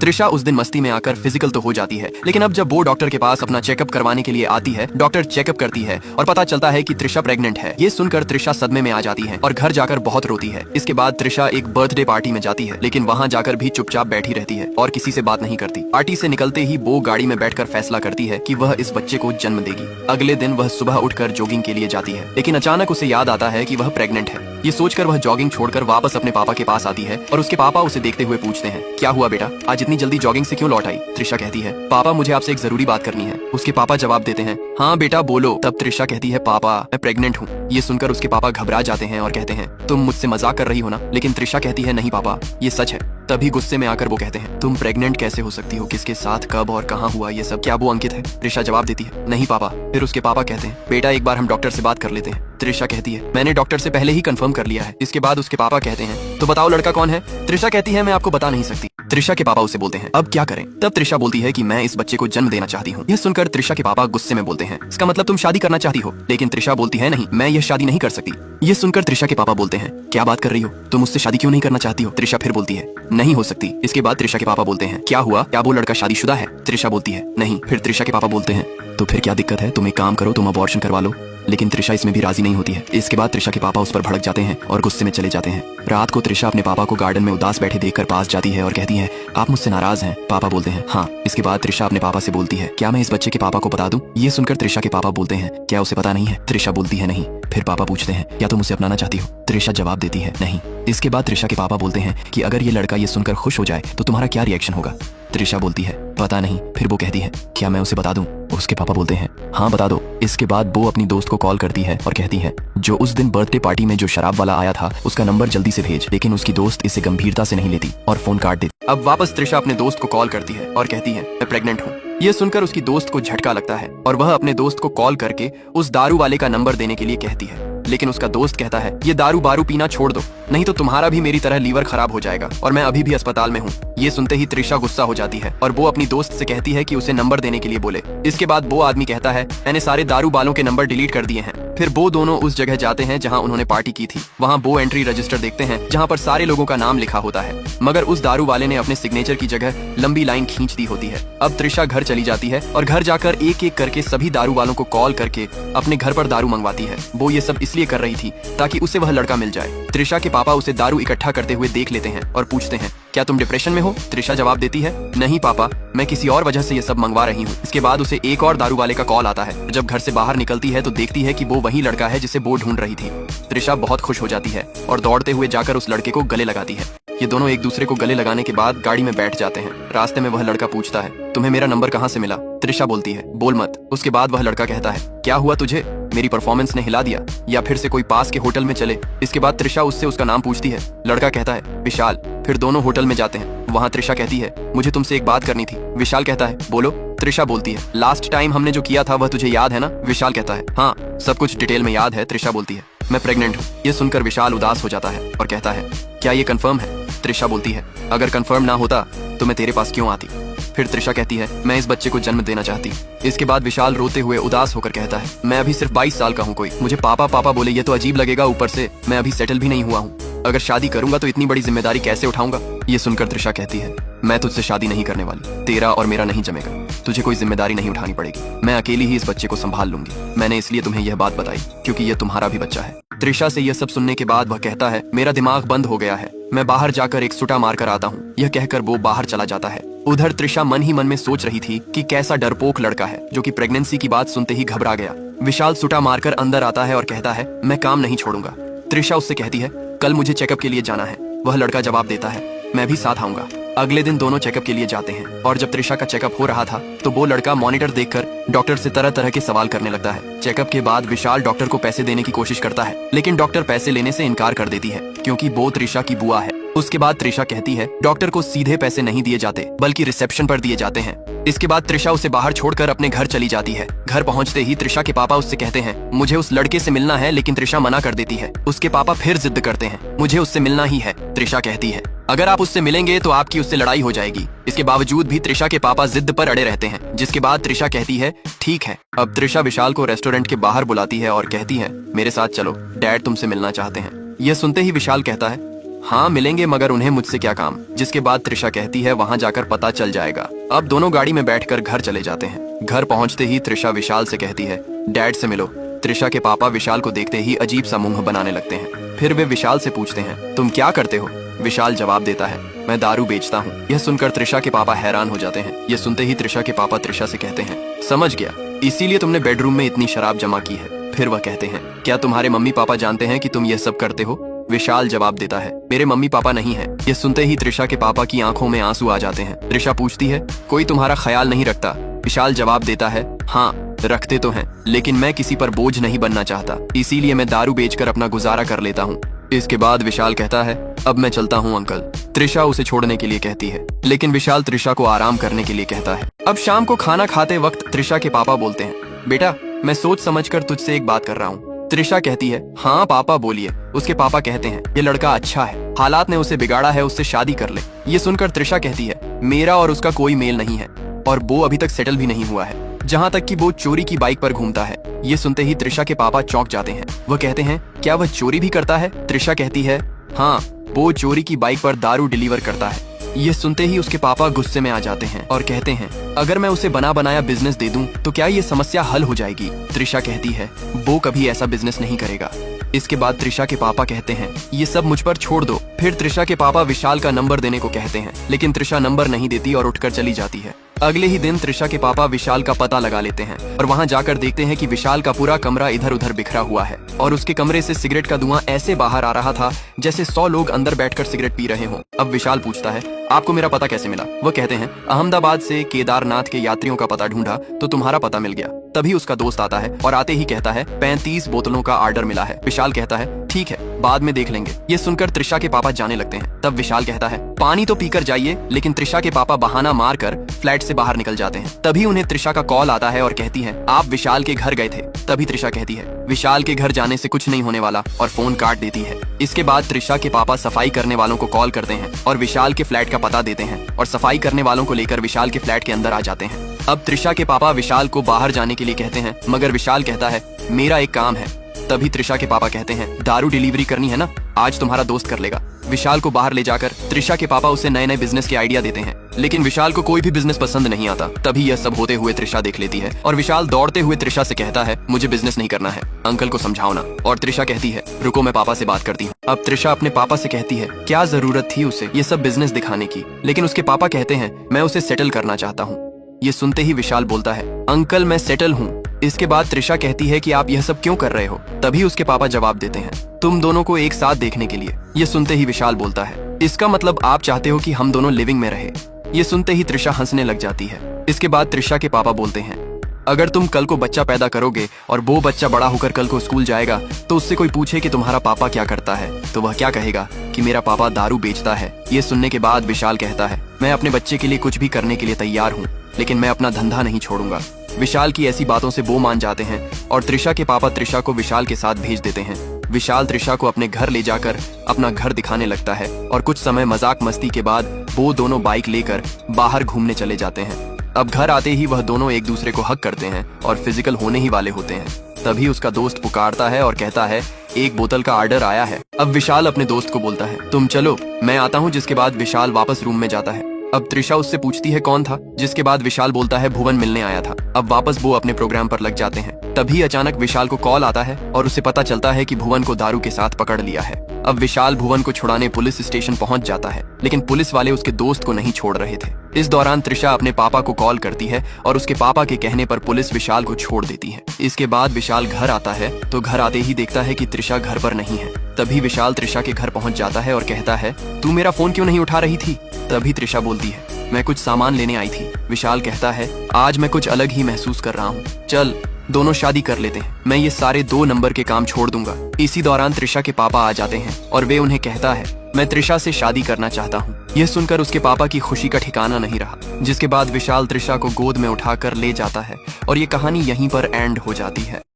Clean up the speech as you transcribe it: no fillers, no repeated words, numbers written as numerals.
त्रिशा उस दिन मस्ती में आकर फिजिकल तो हो जाती है, लेकिन अब जब वो डॉक्टर के पास अपना चेकअप करवाने के लिए आती है, डॉक्टर चेकअप करती है और पता चलता है कि त्रिशा प्रेग्नेंट है। ये सुनकर त्रिशा सदमे में आ जाती है और घर जाकर बहुत रोती है। इसके बाद त्रिशा एक बर्थडे पार्टी में जाती है, लेकिन वहाँ जाकर भी चुपचाप बैठी रहती है और किसी से बात नहीं करती। पार्टी से निकलते ही वो गाड़ी में बैठकर फैसला करती है कि वह इस बच्चे को जन्म देगी। अगले दिन वह सुबह उठकर जॉगिंग के लिए जाती है, लेकिन अचानक उसे याद आता है कि वह प्रेग्नेंट है। ये सोचकर वह जॉगिंग छोड़कर वापस अपने पापा के पास आती है और उसके पापा उसे देखते हुए पूछते हैं, क्या हुआ बेटा, आज इतनी जल्दी जॉगिंग से क्यों लौट आई? त्रिशा कहती है, पापा मुझे आपसे एक जरूरी बात करनी है। उसके पापा जवाब देते हैं, हाँ बेटा बोलो। तब त्रिशा कहती है, पापा मैं प्रेग्नेंट हूँ। ये सुनकर उसके पापा घबरा जाते हैं और कहते हैं, तुम मुझसे मजाक कर रही हो ना? लेकिन त्रिशा कहती है, नहीं पापा ये सच है। तभी गुस्से में आकर वो कहते हैं, तुम प्रेग्नेंट कैसे हो सकती हो? किसके साथ, कब और कहाँ हुआ ये सब? क्या वो अंकित है? त्रिशा जवाब देती है, नहीं पापा। फिर उसके पापा कहते हैं, बेटा एक बार हम डॉक्टर से बात कर लेते हैं। त्रिशा कहती है, मैंने डॉक्टर से पहले ही कंफर्म कर लिया है। इसके बाद उसके पापा कहते हैं, तो बताओ लड़का कौन है? त्रिशा कहती है, मैं आपको बता नहीं सकती। त्रिशा के पापा उसे बोलते हैं, अब क्या करें? तब त्रिशा बोलती है कि मैं इस बच्चे को जन्म देना चाहती हूँ। यह सुनकर त्रिशा के पापा गुस्से में बोलते हैं, इसका मतलब तुम शादी करना चाहती हो? लेकिन त्रिशा बोलती है, नहीं मैं यह शादी नहीं कर सकती। ये सुनकर त्रिशा के पापा बोलते हैं, क्या बात कर रही हो? तुम मुझसे शादी क्यों नहीं करना चाहती हो? त्रिशा फिर बोलती है, नहीं हो सकती। इसके बाद त्रिशा के पापा बोलते हैं, क्या हुआ, क्या वो लड़का शादीशुदा है? त्रिशा बोलती है, नहीं। फिर त्रिशा के पापा बोलते हैं, तो फिर क्या दिक्कत है? तुम एक काम करो, तुम अबॉर्शन करवा लो। लेकिन त्रिशा इसमें भी राजी नहीं होती है। इसके बाद त्रिशा के पापा उस पर भड़क जाते हैं और गुस्से में चले जाते हैं। रात को त्रिशा अपने पापा को गार्डन में उदास बैठे देखकर पास जाती है और कहती है, आप मुझसे नाराज हैं? पापा बोलते हैं, हाँ। इसके बाद त्रिशा अपने पापा से बोलती है, क्या मैं इस बच्चे के पापा को बता दूं? ये सुनकर त्रिशा के पापा बोलते हैं, क्या उसे पता नहीं है? त्रिशा बोलती है, नहीं। फिर पापा पूछते हैं, क्या तुम उसे अपनाना चाहती हो? त्रिशा जवाब देती है, नहीं। इसके बाद त्रिशा के पापा बोलते हैं कि अगर ये लड़का ये सुनकर खुश हो जाए तो तुम्हारा क्या रिएक्शन होगा? त्रिशा बोलती है, पता नहीं। फिर वो कहती है, क्या मैं उसे बता दूं? उसके पापा बोलते हैं, हाँ बता दो। इसके बाद वो अपनी दोस्त को कॉल करती है और कहती है, जो उस दिन बर्थडे पार्टी में जो शराब वाला आया था उसका नंबर जल्दी से भेज। लेकिन उसकी दोस्त इसे गंभीरता से नहीं लेती और फोन काट देती। अब वापस त्रिशा अपने दोस्त को कॉल करती है और कहती है, मैं प्रेग्नेंट हूँ। ये सुनकर उसकी दोस्त को झटका लगता है और वह अपने दोस्त को कॉल करके उस दारू वाले का नंबर देने के लिए कहती है। लेकिन उसका दोस्त कहता है, ये दारू बारू पीना छोड़ दो, नहीं तो तुम्हारा भी मेरी तरह लीवर खराब हो जाएगा और मैं अभी भी अस्पताल में हूँ। ये सुनते ही त्रिशा गुस्सा हो जाती है और वो अपनी दोस्त से कहती है कि उसे नंबर देने के लिए बोले। इसके बाद वो आदमी कहता है, मैंने सारे दारू बालों के नंबर डिलीट कर दिए हैं। फिर वो दोनों उस जगह जाते हैं जहां उन्होंने पार्टी की थी। वहां वो एंट्री रजिस्टर देखते हैं जहां पर सारे लोगों का नाम लिखा होता है, मगर उस दारू वाले ने अपने सिग्नेचर की जगह लंबी लाइन खींच दी होती है। अब त्रिशा घर चली जाती है और घर जाकर एक एक करके सभी दारू वालों को कॉल करके अपने घर पर दारू मंगवाती है। वो ये सब इसलिए कर रही थी ताकि उसे वह लड़का मिल जाए। त्रिशा के पापा उसे दारू इकट्ठा करते हुए देख लेते हैं और पूछते हैं, क्या तुम डिप्रेशन में हो? त्रिशा जवाब देती है, नहीं पापा, मैं किसी और वजह से ये सब मंगवा रही हूँ। इसके बाद उसे एक और दारू वाले का कॉल आता है। जब घर से बाहर निकलती है तो देखती है कि वो वही लड़का है जिसे वो ढूंढ रही थी। त्रिशा बहुत खुश हो जाती है और दौड़ते हुए जाकर उस लड़के को गले लगाती है। ये दोनों एक दूसरे को गले लगाने के बाद गाड़ी में बैठ जाते हैं। रास्ते में वह लड़का पूछता है, तुम्हें मेरा नंबर कहाँ से मिला? त्रिशा बोलती है, बोल मत। उसके बाद वह लड़का कहता है, क्या हुआ तुझे? मेरी परफॉर्मेंस ने हिला दिया या फिर से कोई पास के होटल में चले? इसके बाद त्रिशा उससे उसका नाम पूछती है। लड़का कहता है, विशाल। फिर दोनों होटल में जाते हैं। वहाँ त्रिशा कहती है, मुझे तुमसे एक बात करनी थी। विशाल कहता है, बोलो। त्रिशा बोलती है, लास्ट टाइम हमने जो किया था वह तुझे याद है ना? विशाल कहता है, हाँ सब कुछ डिटेल में याद है। त्रिशा बोलती है, मैं प्रेग्नेंट हूँ। ये सुनकर विशाल उदास हो जाता है और कहता है, क्या ये कंफर्म है? त्रिशा बोलती है, अगर कंफर्म ना होता तो मैं तेरे पास क्यों आती? फिर त्रिशा कहती है, मैं इस बच्चे को जन्म देना चाहती। इसके बाद विशाल रोते हुए उदास होकर कहता है, मैं अभी सिर्फ 22 साल का हूँ, कोई मुझे पापा पापा बोले ये तो अजीब लगेगा। ऊपर से मैं अभी सेटल भी नहीं हुआ हूँ। अगर शादी करूंगा तो इतनी बड़ी जिम्मेदारी कैसे उठाऊंगा? ये सुनकर त्रिशा कहती है, मैं तुझसे शादी नहीं करने वाली। तेरा और मेरा नहीं जमेगा। तुझे कोई जिम्मेदारी नहीं उठानी पड़ेगी। मैं अकेली ही इस बच्चे को संभाल लूंगी। मैंने इसलिए तुम्हें यह बात बताई क्योंकि यह तुम्हारा भी बच्चा है। त्रिशा से यह सब सुनने के बाद वह कहता है, मेरा दिमाग बंद हो गया है, मैं बाहर जाकर एक सुटा मार कर आता हूँ। यह कहकर वो बाहर चला जाता है। उधर त्रिशा मन ही मन में सोच रही थी कि कैसा डरपोक लड़का है जो कि प्रेगनेंसी की बात सुनते ही घबरा गया। विशाल सुटा मारकर अंदर आता है और कहता है, मैं काम नहीं छोड़ूंगा। त्रिशा उससे कहती है, कल मुझे चेकअप के लिए जाना है। वह लड़का जवाब देता है, मैं भी साथ आऊंगा। अगले दिन दोनों चेकअप के लिए जाते हैं और जब त्रिशा का चेकअप हो रहा था तो वो लड़का मॉनिटर देखकर डॉक्टर से तरह तरह के सवाल करने लगता है। चेकअप के बाद विशाल डॉक्टर को पैसे देने की कोशिश करता है, लेकिन डॉक्टर पैसे लेने से इनकार कर देती है क्योंकि वो त्रिशा की बुआ है। उसके बाद त्रिशा कहती है, डॉक्टर को सीधे पैसे नहीं दिए जाते बल्कि रिसेप्शन पर दिए जाते हैं। इसके बाद त्रिशा उसे बाहर छोड़कर अपने घर चली जाती है। घर पहुंचते ही त्रिशा के पापा उससे कहते हैं, मुझे उस लड़के से मिलना है, लेकिन त्रिशा मना कर देती है। उसके पापा फिर जिद करते हैं, मुझे उससे मिलना ही है। त्रिशा कहती है, अगर आप उससे मिलेंगे तो आपकी उससे लड़ाई हो जाएगी। इसके बावजूद भी त्रिशा के पापा जिद पर अड़े रहते हैं, जिसके बाद त्रिशा कहती है, ठीक है। अब त्रिशा विशाल को रेस्टोरेंट के बाहर बुलाती है और कहती है, मेरे साथ चलो, डैड तुमसे मिलना चाहते हैं। यह सुनते ही विशाल कहता है, हाँ मिलेंगे, मगर उन्हें मुझसे क्या काम। जिसके बाद त्रिशा कहती है वहाँ जाकर पता चल जाएगा। अब दोनों गाड़ी में बैठकर घर चले जाते हैं। घर पहुँचते ही त्रिशा विशाल से कहती है डैड से मिलो। त्रिशा के पापा विशाल को देखते ही अजीब सा मुंह बनाने लगते हैं। फिर वे विशाल से पूछते हैं तुम क्या करते हो। विशाल जवाब देता है मैं दारू बेचता हूँ। यह सुनकर त्रिशा के पापा हैरान हो जाते हैं। यह सुनते ही त्रिशा के पापा त्रिशा से कहते हैं समझ गया, इसीलिए तुमने बेडरूम में इतनी शराब जमा की है। फिर वह कहते हैं क्या तुम्हारे मम्मी पापा जानते हैं कि तुम यह सब करते हो। विशाल जवाब देता है मेरे मम्मी पापा नहीं है। यह सुनते ही त्रिशा के पापा की आंखों में आंसू आ जाते हैं। त्रिशा पूछती है कोई तुम्हारा ख्याल नहीं रखता। विशाल जवाब देता है हाँ रखते तो हैं, लेकिन मैं किसी पर बोझ नहीं बनना चाहता, इसीलिए मैं दारू बेचकर अपना गुजारा कर लेता हूँ। इसके बाद विशाल कहता है अब मैं चलता हूँ अंकल। त्रिशा उसे छोड़ने के लिए कहती है, लेकिन विशाल त्रिशा को आराम करने के लिए कहता है। अब शाम को खाना खाते वक्त त्रिशा के पापा बोलते हैं बेटा मैं सोच समझकर तुझसे एक बात कर रहा हूँ। त्रिशा कहती है हाँ पापा बोलिए। उसके पापा कहते हैं ये लड़का अच्छा है, हालात ने उसे बिगाड़ा है, उससे शादी कर ले। ये सुनकर त्रिशा कहती है मेरा और उसका कोई मेल नहीं है और वो अभी तक सेटल भी नहीं हुआ है, जहाँ तक कि वो चोरी की बाइक पर घूमता है। ये सुनते ही त्रिशा के पापा चौंक जाते हैं। वह कहते हैं क्या वह चोरी भी करता है। त्रिशा कहती है हाँ वो चोरी की बाइक पर दारू डिलीवर करता है। ये सुनते ही उसके पापा गुस्से में आ जाते हैं और कहते हैं अगर मैं उसे बना बनाया बिजनेस दे दूं तो क्या ये समस्या हल हो जाएगी। त्रिशा कहती है वो कभी ऐसा बिजनेस नहीं करेगा। इसके बाद त्रिशा के पापा कहते हैं ये सब मुझ पर छोड़ दो। फिर त्रिशा के पापा विशाल का नंबर देने को कहते हैं, लेकिन त्रिशा नंबर नहीं देती और उठकर चली जाती है। अगले ही दिन त्रिशा के पापा विशाल का पता लगा लेते हैं और वहां जाकर देखते हैं कि विशाल का पूरा कमरा इधर उधर बिखरा हुआ है और उसके कमरे से सिगरेट का धुआं ऐसे बाहर आ रहा था जैसे 100 लोग अंदर बैठकर सिगरेट पी रहे हों। अब विशाल पूछता है आपको मेरा पता कैसे मिला। वह कहते हैं अहमदाबाद से केदारनाथ के यात्रियों का पता ढूंढा तो तुम्हारा पता मिल गया। तभी उसका दोस्त आता है और आते ही कहता है 35 बोतलों का ऑर्डर मिला है। विशाल कहता है ठीक है बाद में देख लेंगे। ये सुनकर त्रिशा के पापा जाने लगते हैं। तब विशाल कहता है पानी तो पीकर जाइए, लेकिन त्रिशा के पापा बहाना मारकर फ्लैट से बाहर निकल जाते हैं। तभी उन्हें त्रिशा का कॉल आता है और कहती है आप विशाल के घर गए थे। तभी त्रिशा कहती है विशाल के घर जाने से कुछ नहीं होने वाला और फोन काट देती है। इसके बाद त्रिशा के पापा सफाई करने वालों को कॉल करते हैं और विशाल के फ्लैट का पता देते हैं और सफाई करने वालों को लेकर विशाल के फ्लैट के अंदर आ जाते हैं। अब त्रिशा के पापा विशाल को बाहर जाने के लिए कहते हैं, मगर विशाल कहता है मेरा एक काम है। तभी त्रिशा के पापा कहते हैं दारू डिलीवरी करनी है ना, आज तुम्हारा दोस्त कर लेगा। विशाल को बाहर ले जाकर त्रिशा के पापा उसे नए नए बिजनेस के आइडिया देते हैं, लेकिन विशाल को कोई भी बिजनेस पसंद नहीं आता। तभी यह सब होते हुए त्रिशा देख लेती है और विशाल दौड़ते हुए त्रिशा से कहता है मुझे बिजनेस नहीं करना है, अंकल को समझाओ ना। और त्रिशा कहती है रुको मैं पापा से बात करती हूँ। अब त्रिशा अपने पापा से कहती है क्या जरूरत थी उसे ये सब बिजनेस दिखाने की, लेकिन उसके पापा कहते हैं मैं उसे सेटल करना चाहता हूँ। ये सुनते ही विशाल बोलता है अंकल मैं सेटल हूँ। इसके बाद त्रिशा कहती है कि आप यह सब क्यों कर रहे हो। तभी उसके पापा जवाब देते हैं तुम दोनों को एक साथ देखने के लिए। ये सुनते ही विशाल बोलता है इसका मतलब आप चाहते हो कि हम दोनों लिविंग में रहे। ये सुनते ही त्रिशा हंसने लग जाती है। इसके बाद त्रिशा के पापा बोलते हैं अगर तुम कल को बच्चा पैदा करोगे और वो बच्चा बड़ा होकर कल को स्कूल जाएगा तो उससे कोई पूछे कि तुम्हारा पापा क्या करता है तो वह क्या कहेगा कि मेरा पापा दारू बेचता है। ये सुनने के बाद विशाल कहता है मैं अपने बच्चे के लिए कुछ भी करने के लिए तैयार हूँ, लेकिन मैं अपना धंधा नहीं छोड़ूंगा। विशाल की ऐसी बातों से वो मान जाते हैं और त्रिशा के पापा त्रिशा को विशाल के साथ भेज देते हैं। विशाल त्रिशा को अपने घर ले जाकर अपना घर दिखाने लगता है और कुछ समय मजाक मस्ती के बाद वो दोनों बाइक लेकर बाहर घूमने चले जाते हैं। अब घर आते ही वह दोनों एक दूसरे को हग करते हैं और फिजिकल होने ही वाले होते हैं। तभी उसका दोस्त पुकारता है और कहता है एक बोतल का ऑर्डर आया है। अब विशाल अपने दोस्त को बोलता है तुम चलो मैं आता हूँ। जिसके बाद विशाल वापस रूम में जाता है। अब त्रिशा उससे पूछती है कौन था, जिसके बाद विशाल बोलता है भुवन मिलने आया था। अब वापस वो अपने प्रोग्राम पर लग जाते हैं। तभी अचानक विशाल को कॉल आता है और उसे पता चलता है कि भुवन को दारू के साथ पकड़ लिया है। अब विशाल भुवन को छुड़ाने पुलिस स्टेशन पहुंच जाता है, लेकिन पुलिस वाले उसके दोस्त को नहीं छोड़ रहे थे। इस दौरान त्रिशा अपने पापा को कॉल करती है और उसके पापा के कहने पर पुलिस विशाल को छोड़ देती है। इसके बाद विशाल घर आता है तो घर आते ही देखता है कि त्रिशा घर पर नहीं है। तभी विशाल त्रिशा के घर पहुंच जाता है और कहता है तू मेरा फोन क्यों नहीं उठा रही थी। तभी त्रिशा बोलती है मैं कुछ सामान लेने आई थी। विशाल कहता है आज मैं कुछ अलग ही महसूस कर रहा हूँ, चल दोनों शादी कर लेते हैं, मैं ये सारे 2 नंबर के काम छोड़ दूंगा। इसी दौरान त्रिशा के पापा आ जाते हैं और वे उन्हें कहता है मैं त्रिशा से शादी करना चाहता हूँ। यह सुनकर उसके पापा की खुशी का ठिकाना नहीं रहा। जिसके बाद विशाल त्रिशा को गोद में उठाकर ले जाता है और ये कहानी यहीं पर एंड हो जाती है।